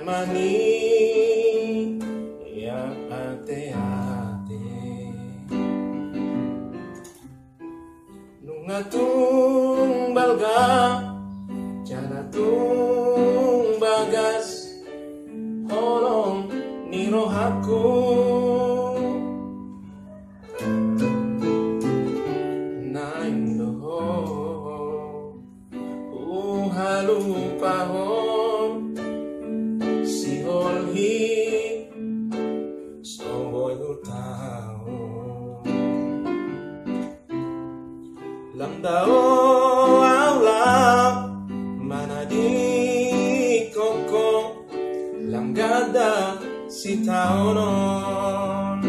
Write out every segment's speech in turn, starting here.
mani ya ate-ate nungatung balga janatung bagas holong nirohaku naindoho uhalupahon siholhi soboy utao lamdao aula manadi koko lamgada si taonon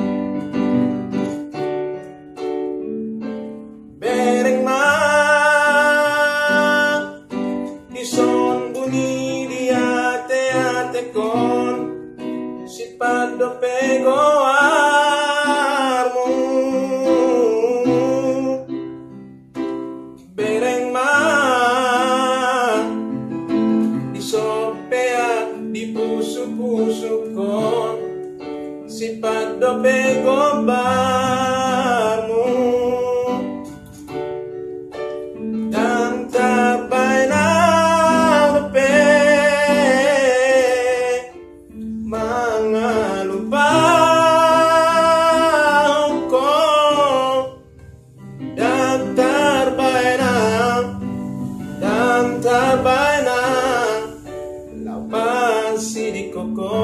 bereng ma ison bunyi di ate-ate kon si pado pego armu bereng ma isopea di puso-puso kon si pado pego barmu dan tabay na lupe mga lupaw ko dan tabay na lapas si koko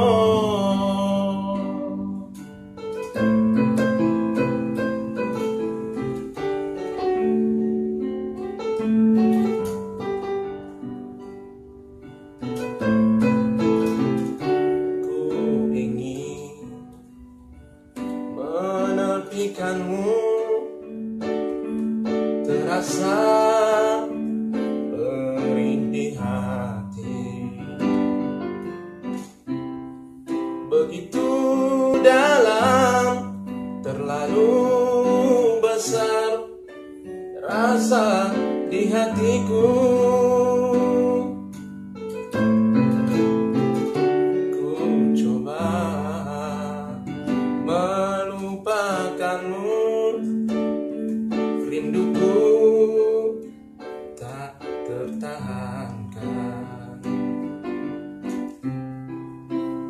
menepikanmu terasa perih di hati begitu dalam terlalu besar rasa di hatiku rinduku tak tertahankan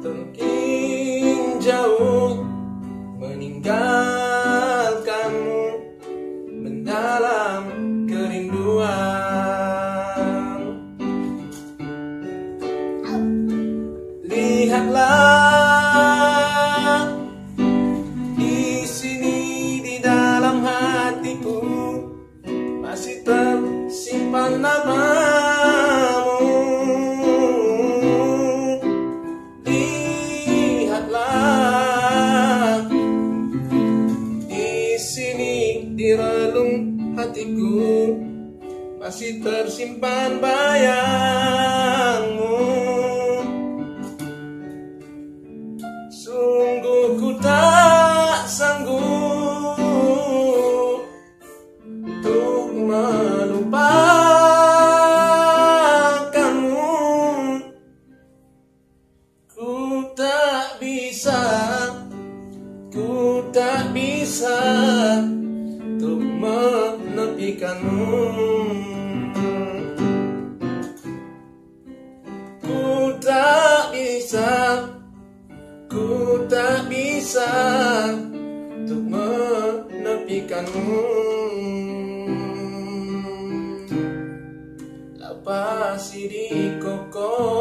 terking jauh meninggalkanmu mendalam kerinduan lihatlah di sini di dalam hatiku masih tersimpan namamu. Lihatlah di sini di relung hatiku masih tersimpan bayangmu. Sungguh ku tak sanggup untuk melupakanmu. Ku tak bisa untuk menepikanmu. Ku tak bisa untuk menepikanmu. Lapasi di koko